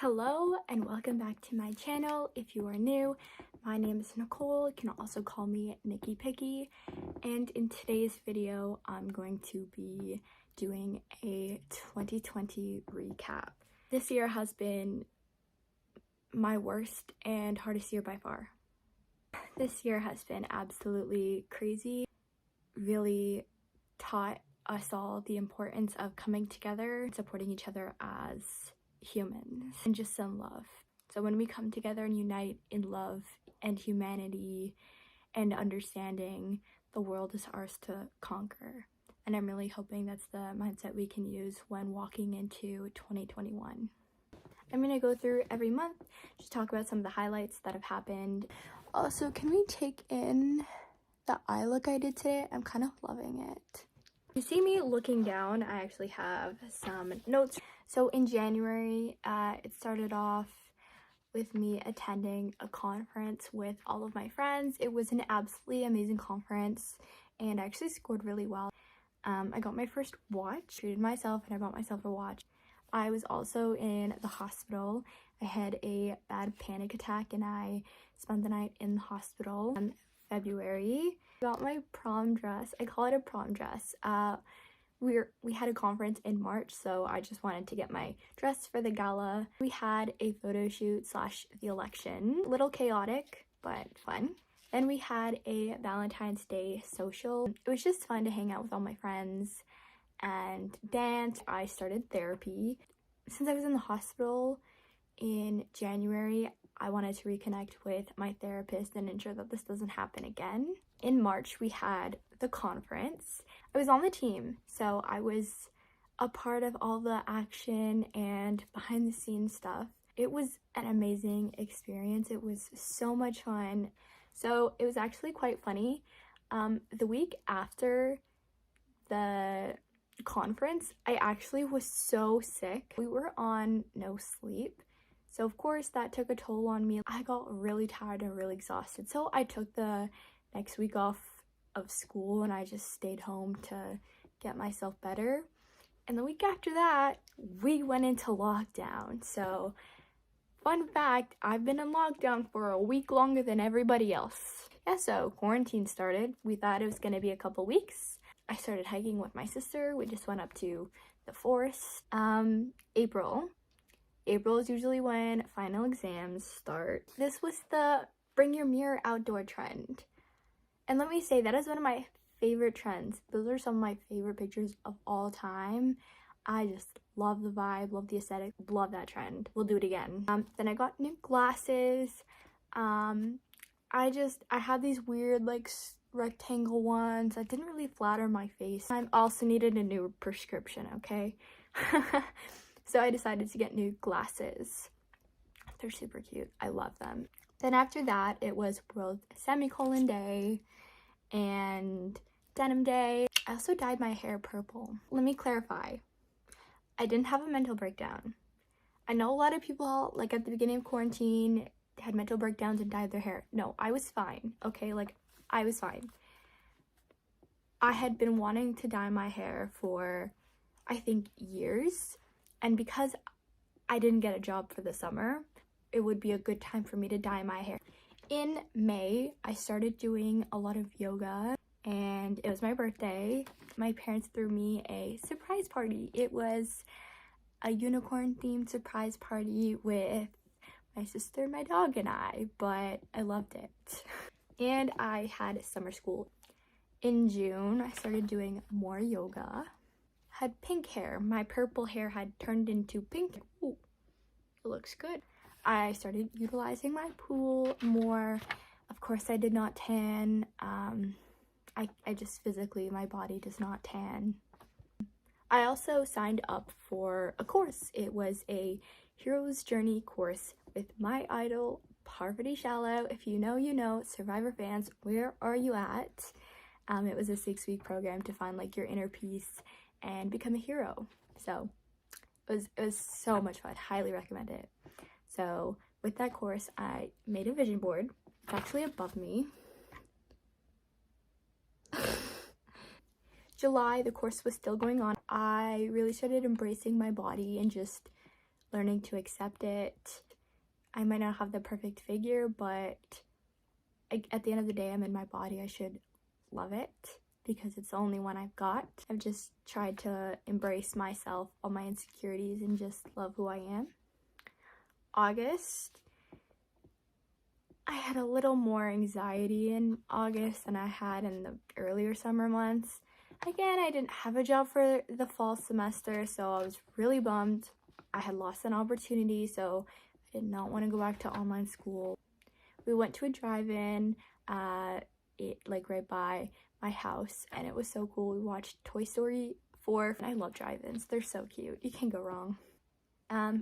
Hello and welcome back to my channel. If you are new, my name is Nicole. You can also call me NickyPicky. And in today's video, I'm going to be doing a 2020 recap. This year has been my worst and hardest year by far. This year has been absolutely crazy. Really taught us all the importance of coming together, supporting each other as humans, and just in love. So when we come together and unite in love and humanity and understanding, the world is ours to conquer. And I'm really hoping that's the mindset we can use when walking into 2021. I'm gonna go through every month, just talk about some of the highlights that have happened. Also, can we take in the eye look I did today? I'm kind of loving it. You see me looking down, I actually have some notes. So in January, it started off with me attending a conference with all of my friends. It was an absolutely amazing conference and I actually scored really well. I got my first watch, treated myself, and I bought myself a watch. I was also in the hospital. I had a bad panic attack and I spent the night in the hospital. In February, I got my prom dress. I call it a prom dress. We had a conference in March, so I just wanted to get my dress for the gala. We had a photo shoot / the election. A little chaotic, but fun. Then we had a Valentine's Day social. It was just fun to hang out with all my friends and dance. I started therapy. Since I was in the hospital in January, I wanted to reconnect with my therapist and ensure that this doesn't happen again. In March, we had the conference. I was on the team, so I was a part of all the action and behind the scenes stuff. It was an amazing experience. It was so much fun. So it was actually quite funny. The week after the conference, I actually was so sick. We were on no sleep. So of course that took a toll on me. I got really tired and really exhausted. So I took the next week off of school and I just stayed home to get myself better. And the week after that, we went into lockdown. So fun fact, I've been in lockdown for a week longer than everybody else. Yeah, so quarantine started. We thought it was gonna be a couple weeks. I started hiking with my sister. We just went up to the forest. April is usually when final exams start. This was the bring your mirror outdoor trend. And let me say, that is one of my favorite trends. Those are some of my favorite pictures of all time. I just love the vibe, love the aesthetic, love that trend. We'll do it again. Then I got new glasses. I had these weird like rectangle ones that didn't really flatter my face. I also needed a new prescription, okay? So I decided to get new glasses. They're super cute. I love them. Then after that, it was World Semicolon Day and Denim Day. I also dyed my hair purple. Let me clarify. I didn't have a mental breakdown. I know a lot of people, like at the beginning of quarantine, had mental breakdowns and dyed their hair. No, I was fine, okay? Like, I was fine. I had been wanting to dye my hair for, I think, years. And because I didn't get a job for the summer, it would be a good time for me to dye my hair. In May, I started doing a lot of yoga and it was my birthday. My parents threw me a surprise party. It was a unicorn themed surprise party with my sister, my dog, and I, but I loved it. And I had summer school. In June, I started doing more yoga. Had pink hair. My purple hair had turned into pink. Ooh, it looks good. I started utilizing my pool more. Of course, I did not tan. I just physically, my body does not tan. I also signed up for a course. It was a Hero's Journey course with my idol, Parvati Shallow. If you know, you know. Survivor fans, where are you at? It was a 6-week program to find like your inner peace and become a hero. So it was so much fun. Highly recommend it. So with that course, I made a vision board. It's actually above me. July, the course was still going on. I really started embracing my body and just learning to accept it. I might not have the perfect figure, but at the end of the day, I'm in my body. I should love it because it's the only one I've got. I've just tried to embrace myself, all my insecurities, and just love who I am. August, I had a little more anxiety in August than I had in the earlier summer months. Again, I didn't have a job for the fall semester, so I was really bummed. I had lost an opportunity, so I did not want to go back to online school. We went to a drive-in, like right by my house, and it was so cool. We watched Toy Story 4, and I love drive-ins. They're so cute. You can't go wrong.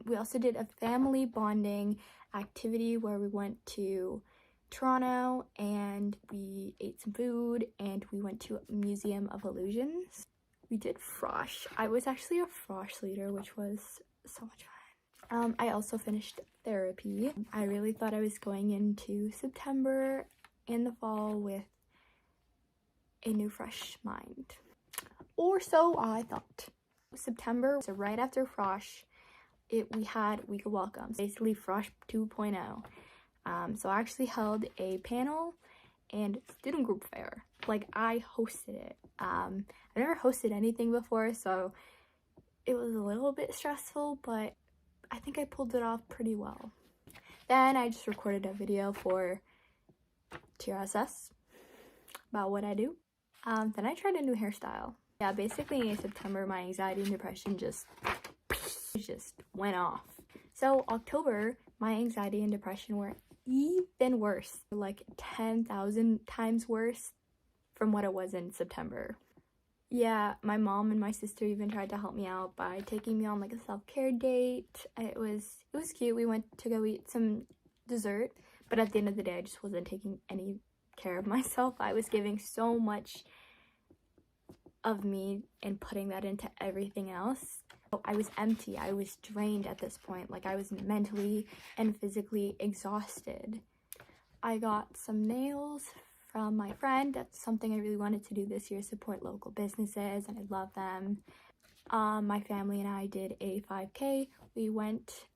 We also did a family bonding activity where we went to Toronto and we ate some food and we went to a Museum of Illusions. We did frosh. I was actually a frosh leader, which was so much fun. I also finished therapy. I really thought I was going into September in the fall with a new fresh mind. Or so I thought. September, so right after frosh, we had Week of Welcomes, basically Frosh 2.0. So I actually held a panel and student group fair. Like, I hosted it. I've never hosted anything before, so it was a little bit stressful, but I think I pulled it off pretty well. Then I just recorded a video for TRSS about what I do. Then I tried a new hairstyle. Yeah, basically in September, my anxiety and depression just went off. So October, my anxiety and depression were even worse, like 10,000 times worse from what it was in September. Yeah, my mom and my sister even tried to help me out by taking me on like a self-care date. It was cute. We went to go eat some dessert, but at the end of the day, I just wasn't taking any care of myself. I was giving so much of me and putting that into everything else. I was empty. I was drained at this point. Like, I was mentally and physically exhausted. I got some nails from my friend. That's something I really wanted to do this year, support local businesses, and I love them. My family and I did a 5K. We went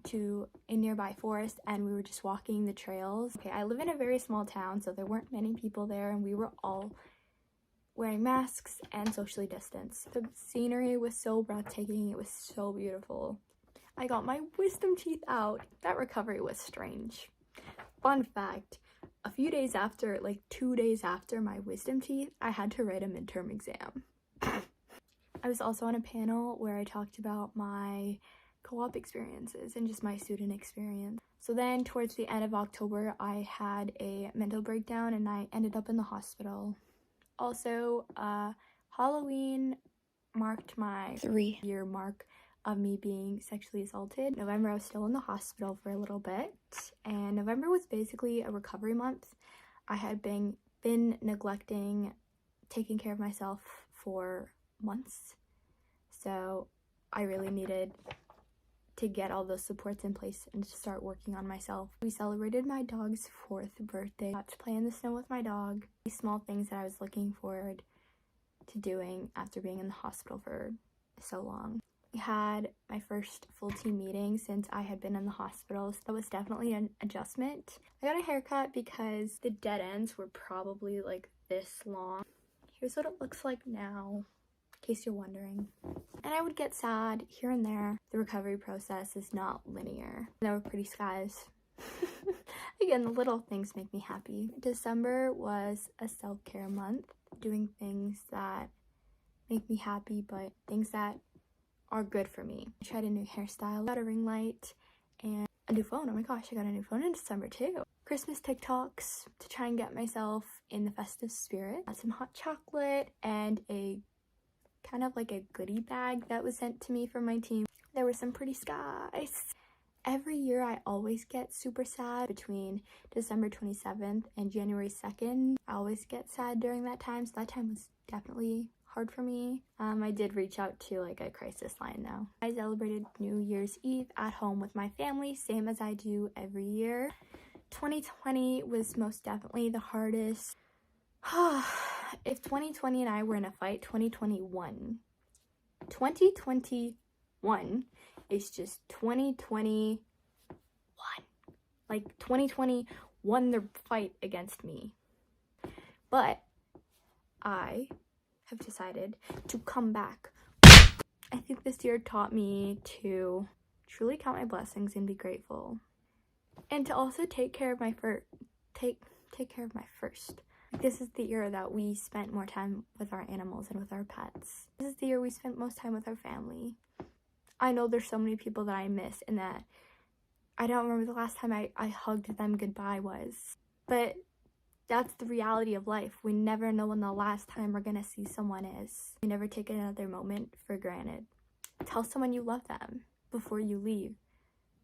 to a nearby forest and we were just walking the trails. Okay, I live in a very small town, so there weren't many people there, and we were all wearing masks and socially distanced. The scenery was so breathtaking. It was so beautiful. I got my wisdom teeth out. That recovery was strange. Fun fact, a few days after, like 2 days after my wisdom teeth, I had to write a midterm exam. I was also on a panel where I talked about my co-op experiences and just my student experience. So then towards the end of October, I had a mental breakdown and I ended up in the hospital. Also, Halloween marked my 3-year mark of me being sexually assaulted. November, I was still in the hospital for a little bit, and November was basically a recovery month. I had been neglecting taking care of myself for months, so I really needed to get all those supports in place and to start working on myself. We celebrated my dog's 4th birthday. Got to play in the snow with my dog. These small things that I was looking forward to doing after being in the hospital for so long. We had my first full team meeting since I had been in the hospital, so that was definitely an adjustment. I got a haircut because the dead ends were probably like this long. Here's what it looks like now, in case you're wondering. And I would get sad here and there. The recovery process is not linear. There were pretty skies. Again, the little things make me happy. December was a self-care month, doing things that make me happy, but things that are good for me. I tried a new hairstyle, got a ring light, and a new phone. Oh my gosh, I got a new phone in December too. Christmas TikToks to try and get myself in the festive spirit. Got some hot chocolate and a kind of like a goodie bag that was sent to me from my team. There were some pretty skies. Every year I always get super sad between December 27th and January 2nd. I always get sad during that time, so that time was definitely hard for me. I did reach out to like a crisis line though. I celebrated New Year's Eve at home with my family, same as I do every year. 2020 was most definitely the hardest. If 2020 and I were in a fight, 2021 It's just 2021. Like 2020 won the fight against me. But I have decided to come back. I think this year taught me to truly count my blessings and be grateful. And to also take care of my first. This is the year that we spent more time with our animals and with our pets. This is the year we spent most time with our family. I know there's so many people that I miss and that I don't remember the last time I hugged them goodbye was. But that's the reality of life. We never know when the last time we're gonna see someone is. We never take another moment for granted. Tell someone you love them before you leave.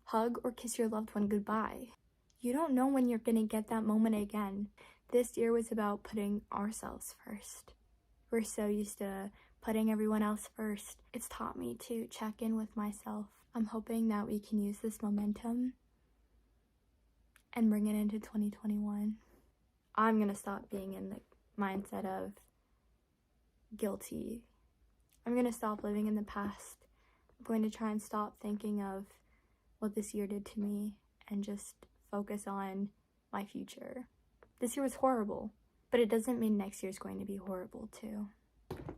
Hug or kiss your loved one goodbye. You don't know when you're gonna get that moment again. This year was about putting ourselves first. We're so used to putting everyone else first. It's taught me to check in with myself. I'm hoping that we can use this momentum and bring it into 2021. I'm gonna stop being in the mindset of guilty. I'm gonna stop living in the past. I'm going to try and stop thinking of what this year did to me and just focus on my future. This year was horrible, but it doesn't mean next year's going to be horrible too.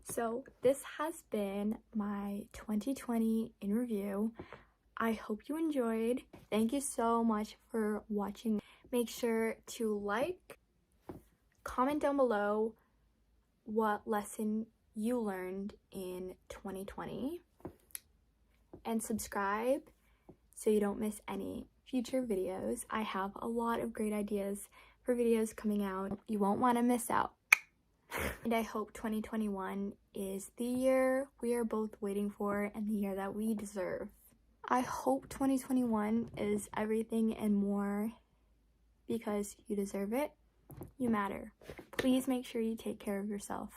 So this has been my 2020 in review. I hope you enjoyed. Thank you so much for watching. Make sure to like, comment down below what lesson you learned in 2020, and subscribe so you don't miss any future videos. I have a lot of great ideas for videos coming out. You won't want to miss out. And I hope 2021 is the year we are both waiting for and the year that we deserve. I hope 2021 is everything and more, because you deserve it. You matter. Please make sure you take care of yourself.